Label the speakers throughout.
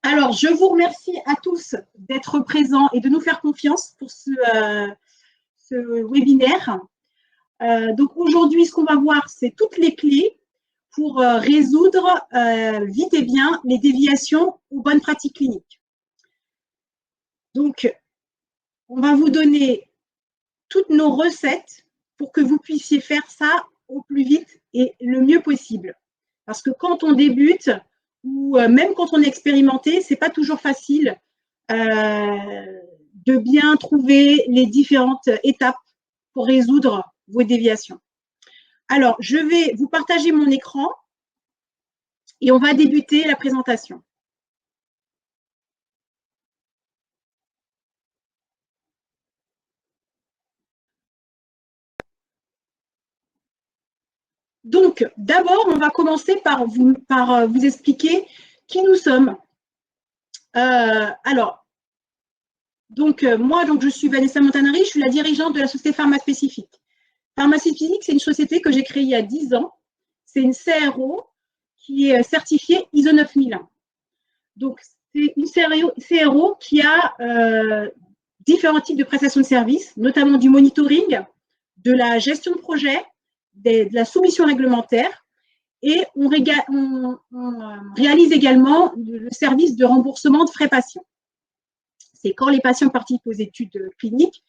Speaker 1: Alors, je vous remercie à tous d'être présents et de nous faire confiance pour ce webinaire. Donc, aujourd'hui, ce qu'on va voir, c'est toutes les clés pour résoudre vite et bien les déviations aux bonnes pratiques cliniques. Donc, on va vous donner toutes nos recettes pour que vous puissiez faire ça au plus vite et le mieux possible. Parce que quand on débute, ou même quand on est expérimenté, ce n'est pas toujours facile de bien trouver les différentes étapes pour résoudre vos déviations. Alors, je vais vous partager mon écran et on va débuter la présentation. Donc, d'abord, on va commencer par vous expliquer qui nous sommes. Moi, je suis Vanessa Montanari, je suis la dirigeante de la société Pharma Spécifique. Pharma Spécifique, c'est une société que j'ai créée il y a 10 ans. C'est une CRO qui est certifiée ISO 9001. Donc, c'est une CRO qui a différents types de prestations de services, notamment du monitoring, de la gestion de projet, de la soumission réglementaire, et on réalise également le service de remboursement de frais patients. C'est quand les patients participent aux études cliniques,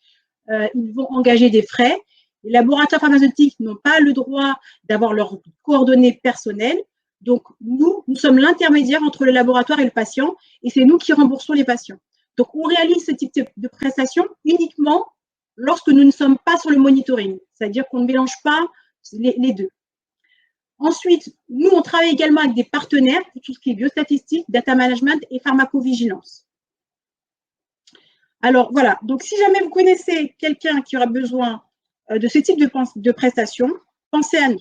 Speaker 1: ils vont engager des frais. Les laboratoires pharmaceutiques n'ont pas le droit d'avoir leurs coordonnées personnelles. Donc, nous sommes l'intermédiaire entre le laboratoire et le patient et c'est nous qui remboursons les patients. Donc, on réalise ce type de prestations uniquement lorsque nous ne sommes pas sur le monitoring, c'est-à-dire qu'on ne mélange pas les deux. Ensuite, nous, on travaille également avec des partenaires pour tout ce qui est biostatistique, data management et pharmacovigilance. Alors, voilà. Donc, si jamais vous connaissez quelqu'un qui aura besoin de ce type de prestations, pensez à nous.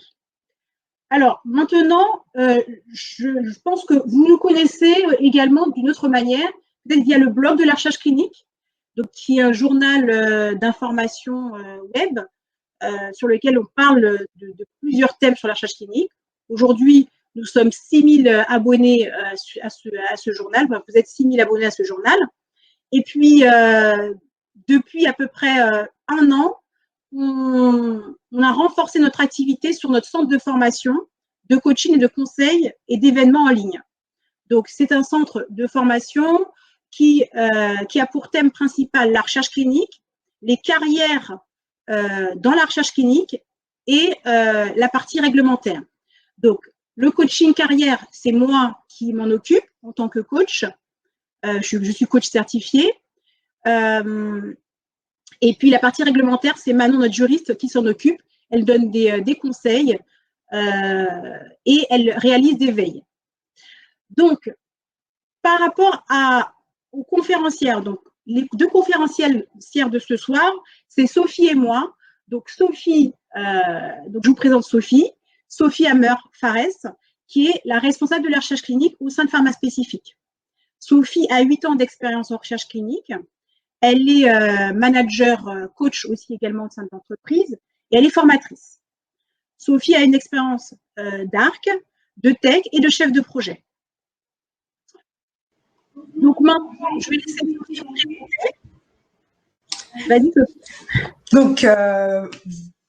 Speaker 1: Alors, maintenant, je pense que vous nous connaissez également d'une autre manière, peut-être via le blog de la recherche clinique, donc, qui est un journal d'information web sur lequel on parle de plusieurs thèmes sur la recherche clinique. Aujourd'hui, nous sommes 6000 abonnés à ce journal. Enfin, vous êtes 6000 abonnés à ce journal. Et puis, depuis à peu près 1 an, on a renforcé notre activité sur notre centre de formation, de coaching et de conseil et d'événements en ligne. Donc, c'est un centre de formation qui a pour thème principal la recherche clinique, les carrières dans la recherche clinique et la partie réglementaire. Donc, le coaching carrière, c'est moi qui m'en occupe en tant que coach. Je suis coach certifié. Et puis, la partie réglementaire, c'est Manon, notre juriste, qui s'en occupe. Elle donne des conseils et elle réalise des veilles. Donc, par rapport aux conférencières, donc les 2 conférencières de ce soir, c'est Sophie et moi. Donc, Sophie, donc je vous présente Sophie Hammer-Fares, qui est la responsable de la recherche clinique au sein de Pharma Spécifique. Sophie a 8 ans d'expérience en recherche clinique. Elle est manager, coach aussi également au sein de l'entreprise et elle est formatrice. Sophie a une expérience d'ARC, de tech et de chef de projet. Donc maintenant, je vais laisser Sophie vous présenter. Vas-y, Sophie.
Speaker 2: Donc,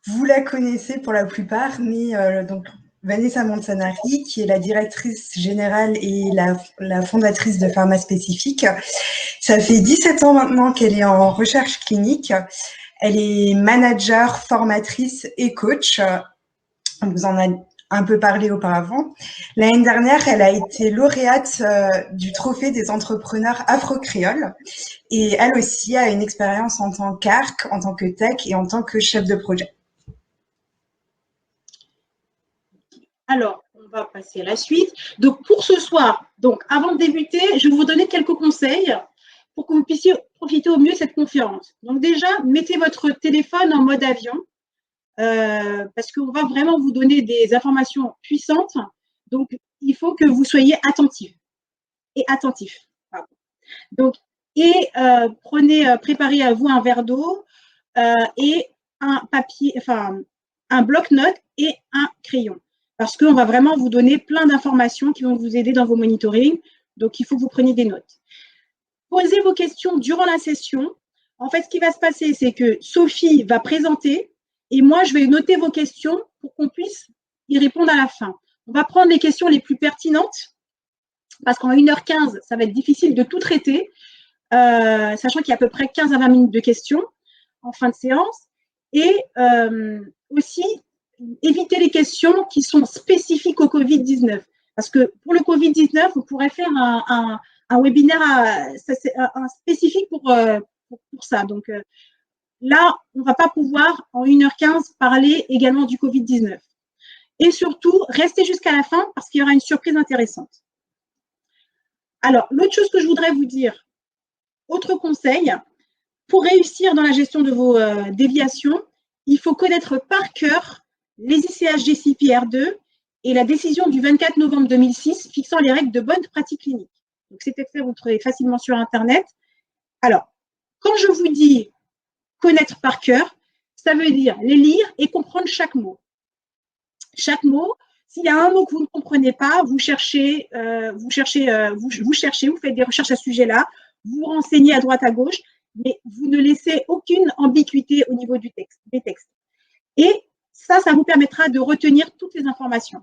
Speaker 2: vous la connaissez pour la plupart, mais donc Vanessa Montanari, qui est la directrice générale et la fondatrice de Pharma Spécifique. Ça fait 17 ans maintenant qu'elle est en recherche clinique. Elle est manager, formatrice et coach. On vous en a un peu parlé auparavant. L'année dernière, elle a été lauréate du trophée des entrepreneurs afro-créoles. Et elle aussi a une expérience en tant qu'ARC, en tant que tech et en tant que chef de projet.
Speaker 1: Alors, on va passer à la suite. Donc, pour ce soir, donc, avant de débuter, je vais vous donner quelques conseils pour que vous puissiez profiter au mieux de cette conférence. Donc, déjà, mettez votre téléphone en mode avion parce qu'on va vraiment vous donner des informations puissantes. Donc, il faut que vous soyez attentifs et attentifs. Donc, préparez à vous un verre d'eau et un papier, enfin, un bloc-notes et un crayon. Parce qu'on va vraiment vous donner plein d'informations qui vont vous aider dans vos monitorings Donc, il faut que vous preniez des notes. Posez vos questions durant la session. En fait, ce qui va se passer, c'est que Sophie va présenter et moi, je vais noter vos questions pour qu'on puisse y répondre à la fin. On va prendre les questions les plus pertinentes parce qu'en 1h15, ça va être difficile de tout traiter, sachant qu'il y a à peu près 15 à 20 minutes de questions en fin de séance. Et aussi, éviter les questions qui sont spécifiques au Covid-19. Parce que pour le Covid-19, vous pourrez faire un webinaire spécifique pour ça. Donc là, on ne va pas pouvoir, en 1h15, parler également du Covid-19. Et surtout, restez jusqu'à la fin parce qu'il y aura une surprise intéressante. Alors, l'autre chose que je voudrais vous dire, autre conseil, pour réussir dans la gestion de vos déviations, il faut connaître par cœur les ICH-DCP-R2 et la décision du 24 novembre 2006 fixant les règles de bonne pratique clinique. Donc, cet extrait, vous le trouvez facilement sur Internet. Alors, quand je vous dis connaître par cœur, ça veut dire les lire et comprendre chaque mot. Chaque mot, s'il y a un mot que vous ne comprenez pas, vous cherchez, vous faites des recherches à ce sujet-là, vous vous renseignez à droite, à gauche, mais vous ne laissez aucune ambiguïté au niveau des textes. Et ça vous permettra de retenir toutes les informations.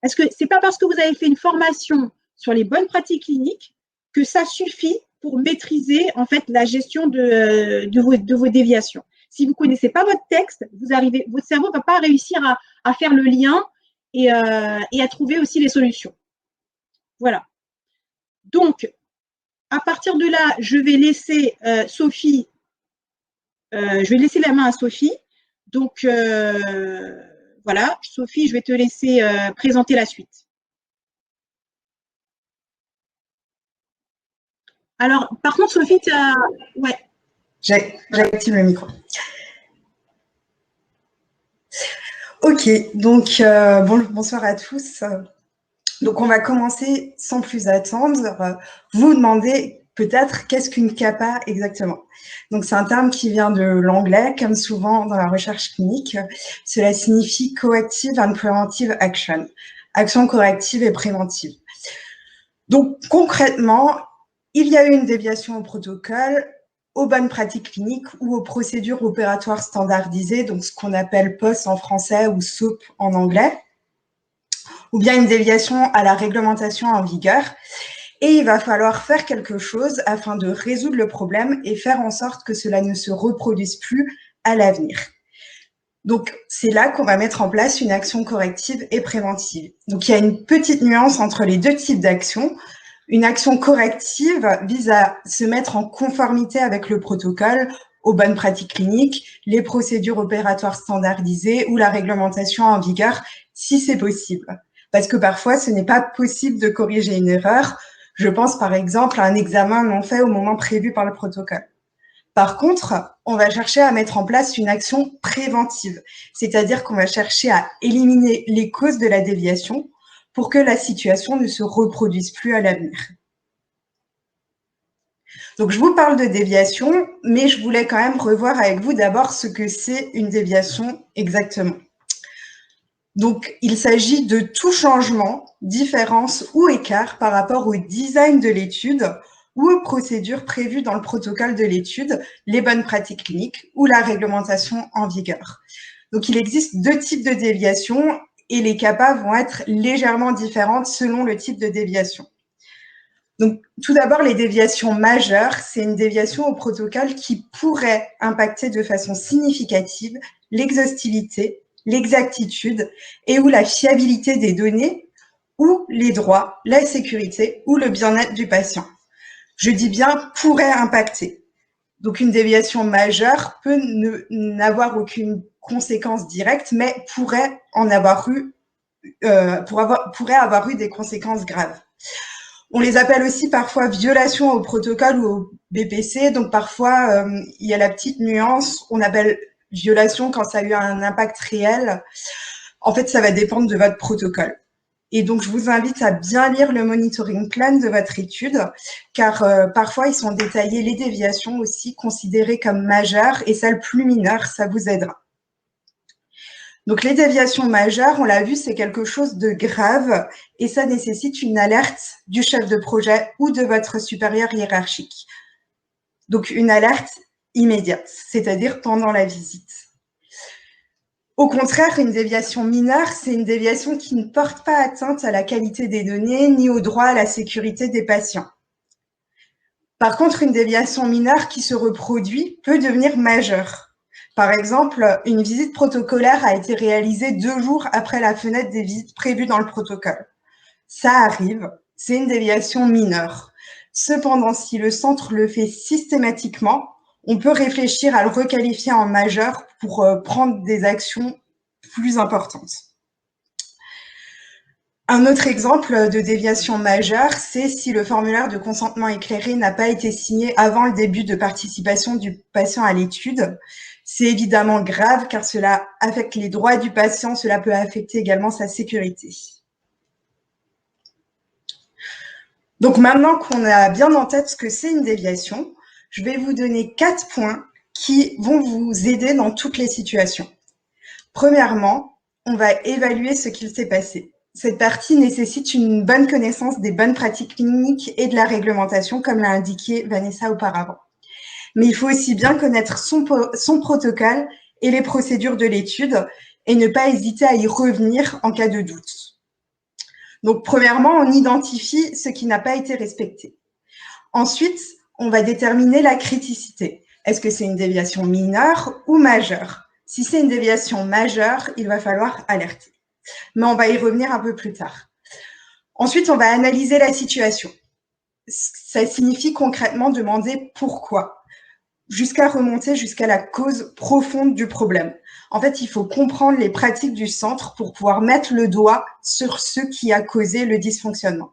Speaker 1: Parce que ce n'est pas parce que vous avez fait une formation sur les bonnes pratiques cliniques que ça suffit pour maîtriser en fait la gestion de vos déviations. Si vous ne connaissez pas votre texte, votre cerveau ne va pas réussir à faire le lien et à trouver aussi les solutions. Voilà. Donc, à partir de là, je vais laisser Sophie, je vais laisser la main à Sophie. Donc, voilà, Sophie, je vais te laisser présenter la suite. Alors, par contre, Sophie, tu as… Ouais.
Speaker 2: J'active le micro. Ok, donc bonsoir à tous. Donc, on va commencer sans plus attendre. Vous demandez peut-être qu'est-ce qu'une CAPA exactement. Donc, c'est un terme qui vient de l'anglais, comme souvent dans la recherche clinique. Cela signifie Corrective and Preventive Action, action corrective et préventive. Donc, concrètement, il y a eu une déviation au protocole, aux bonnes pratiques cliniques ou aux procédures opératoires standardisées, donc ce qu'on appelle POS en français ou SOP en anglais, ou bien une déviation à la réglementation en vigueur. Et il va falloir faire quelque chose afin de résoudre le problème et faire en sorte que cela ne se reproduise plus à l'avenir. Donc, c'est là qu'on va mettre en place une action corrective et préventive. Donc, il y a une petite nuance entre les deux types d'actions. Une action corrective vise à se mettre en conformité avec le protocole, aux bonnes pratiques cliniques, les procédures opératoires standardisées ou la réglementation en vigueur, si c'est possible. Parce que parfois, ce n'est pas possible de corriger une erreur. Je pense par exemple à un examen non fait au moment prévu par le protocole. Par contre, on va chercher à mettre en place une action préventive, c'est-à-dire qu'on va chercher à éliminer les causes de la déviation pour que la situation ne se reproduise plus à l'avenir. Donc, je vous parle de déviation, mais je voulais quand même revoir avec vous d'abord ce que c'est une déviation exactement. Donc, il s'agit de tout changement, différence ou écart par rapport au design de l'étude ou aux procédures prévues dans le protocole de l'étude, les bonnes pratiques cliniques ou la réglementation en vigueur. Donc, il existe deux types de déviations et les CAPA vont être légèrement différentes selon le type de déviation. Donc, tout d'abord, les déviations majeures, c'est une déviation au protocole qui pourrait impacter de façon significative l'exhaustivité, l'exactitude et ou la fiabilité des données ou les droits, la sécurité ou le bien-être du patient. Je dis bien pourrait impacter. Donc, une déviation majeure peut n'avoir aucune conséquence directe, mais pourrait avoir eu des conséquences graves. On les appelle aussi parfois violations au protocole ou au BPC. Donc, parfois, il y a la petite nuance. On appelle violation quand ça a eu un impact réel. En fait, ça va dépendre de votre protocole. Et donc, je vous invite à bien lire le monitoring plan de votre étude, car parfois, ils sont détaillés les déviations aussi considérées comme majeures et celles plus mineures, ça vous aidera. Donc, les déviations majeures, on l'a vu, c'est quelque chose de grave et ça nécessite une alerte du chef de projet ou de votre supérieur hiérarchique. Donc, une alerte immédiate, c'est-à-dire pendant la visite. Au contraire, une déviation mineure, c'est une déviation qui ne porte pas atteinte à la qualité des données ni au droit à la sécurité des patients. Par contre, une déviation mineure qui se reproduit peut devenir majeure. Par exemple, une visite protocolaire a été réalisée 2 jours après la fenêtre des visites prévues dans le protocole. Ça arrive, c'est une déviation mineure. Cependant, si le centre le fait systématiquement, on peut réfléchir à le requalifier en majeur pour prendre des actions plus importantes. Un autre exemple de déviation majeure, c'est si le formulaire de consentement éclairé n'a pas été signé avant le début de participation du patient à l'étude. C'est évidemment grave car cela affecte les droits du patient, cela peut affecter également sa sécurité. Donc maintenant qu'on a bien en tête ce que c'est une déviation, je vais vous donner 4 points qui vont vous aider dans toutes les situations. Premièrement, on va évaluer ce qu'il s'est passé. Cette partie nécessite une bonne connaissance des bonnes pratiques cliniques et de la réglementation, comme l'a indiqué Vanessa auparavant. Mais il faut aussi bien connaître son protocole et les procédures de l'étude et ne pas hésiter à y revenir en cas de doute. Donc, premièrement, on identifie ce qui n'a pas été respecté. Ensuite, on va déterminer la criticité. Est-ce que c'est une déviation mineure ou majeure? Si c'est une déviation majeure, il va falloir alerter. Mais on va y revenir un peu plus tard. Ensuite, on va analyser la situation. Ça signifie concrètement demander pourquoi, jusqu'à remonter jusqu'à la cause profonde du problème. En fait, il faut comprendre les pratiques du centre pour pouvoir mettre le doigt sur ce qui a causé le dysfonctionnement.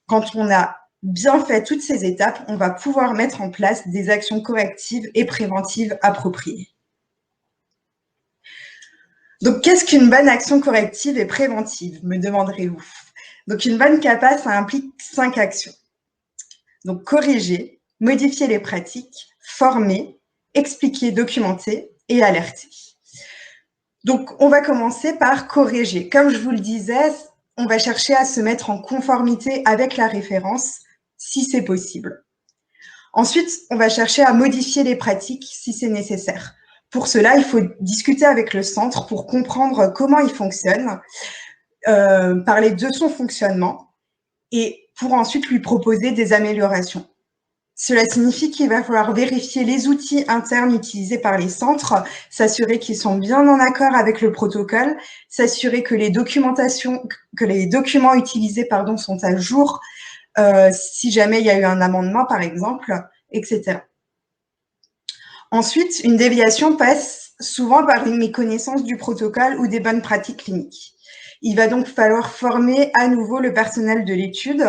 Speaker 2: Quand on a bien fait toutes ces étapes, on va pouvoir mettre en place des actions correctives et préventives appropriées. Donc, qu'est-ce qu'une bonne action corrective et préventive, me demanderez-vous? Donc, une bonne CAPA, ça implique 5 actions. Donc, corriger, modifier les pratiques, former, expliquer, documenter et alerter. Donc, on va commencer par corriger. Comme je vous le disais, on va chercher à se mettre en conformité avec la référence, si c'est possible. Ensuite, on va chercher à modifier les pratiques si c'est nécessaire. Pour cela, il faut discuter avec le centre pour comprendre comment il fonctionne, parler de son fonctionnement et pour ensuite lui proposer des améliorations. Cela signifie qu'il va falloir vérifier les outils internes utilisés par les centres, s'assurer qu'ils sont bien en accord avec le protocole, s'assurer que les documents utilisés sont à jour, si jamais il y a eu un amendement par exemple, etc. Ensuite, une déviation passe souvent par une méconnaissance du protocole ou des bonnes pratiques cliniques. Il va donc falloir former à nouveau le personnel de l'étude.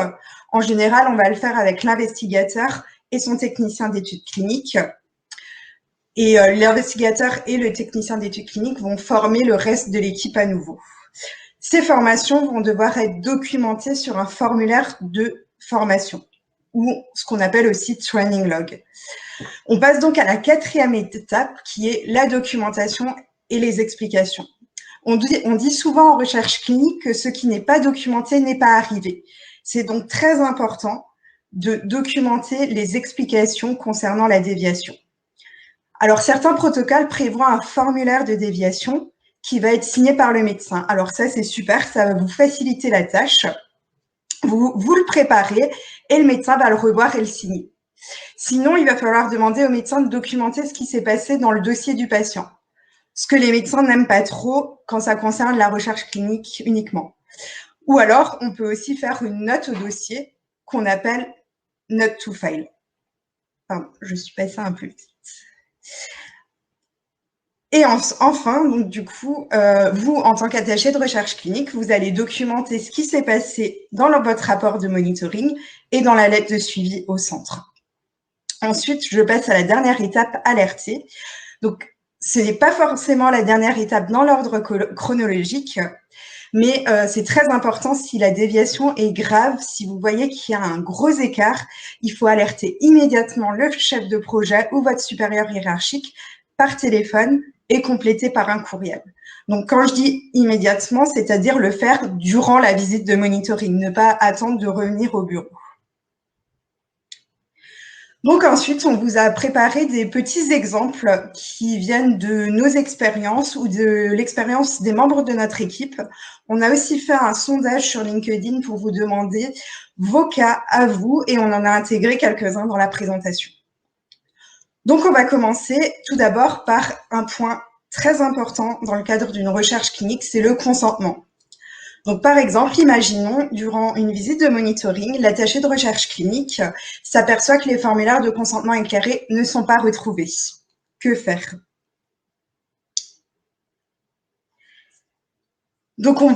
Speaker 2: En général, on va le faire avec l'investigateur et son technicien d'études cliniques. Et l'investigateur et le technicien d'études cliniques vont former le reste de l'équipe à nouveau. Ces formations vont devoir être documentées sur un formulaire de formation ou ce qu'on appelle aussi training log. On passe donc à la 4e étape qui est la documentation et les explications. On dit souvent en recherche clinique que ce qui n'est pas documenté n'est pas arrivé. C'est donc très important de documenter les explications concernant la déviation. Alors, certains protocoles prévoient un formulaire de déviation qui va être signé par le médecin. Alors ça, c'est super, ça va vous faciliter la tâche. Vous le préparez et le médecin va le revoir et le signer. Sinon, il va falloir demander au médecin de documenter ce qui s'est passé dans le dossier du patient, ce que les médecins n'aiment pas trop quand ça concerne la recherche clinique uniquement. Ou alors, on peut aussi faire une note au dossier qu'on appelle « note to file ». Pardon, je suis passée un peu vite. Et enfin, donc du coup, vous, en tant qu'attaché de recherche clinique, vous allez documenter ce qui s'est passé dans votre rapport de monitoring et dans la lettre de suivi au centre. Ensuite, je passe à la dernière étape, alerter. Donc, ce n'est pas forcément la dernière étape dans l'ordre chronologique, mais c'est très important si la déviation est grave, si vous voyez qu'il y a un gros écart, il faut alerter immédiatement le chef de projet ou votre supérieur hiérarchique par téléphone et complété par un courriel. Donc, quand je dis immédiatement, c'est-à-dire le faire durant la visite de monitoring, ne pas attendre de revenir au bureau. Donc ensuite, on vous a préparé des petits exemples qui viennent de nos expériences ou de l'expérience des membres de notre équipe. On a aussi fait un sondage sur LinkedIn pour vous demander vos cas à vous et on en a intégré quelques-uns dans la présentation. Donc on va commencer tout d'abord par un point très important dans le cadre d'une recherche clinique, c'est le consentement. Donc, par exemple, imaginons, durant une visite de monitoring, l'attaché de recherche clinique s'aperçoit que les formulaires de consentement éclairé ne sont pas retrouvés. Que faire? Donc, on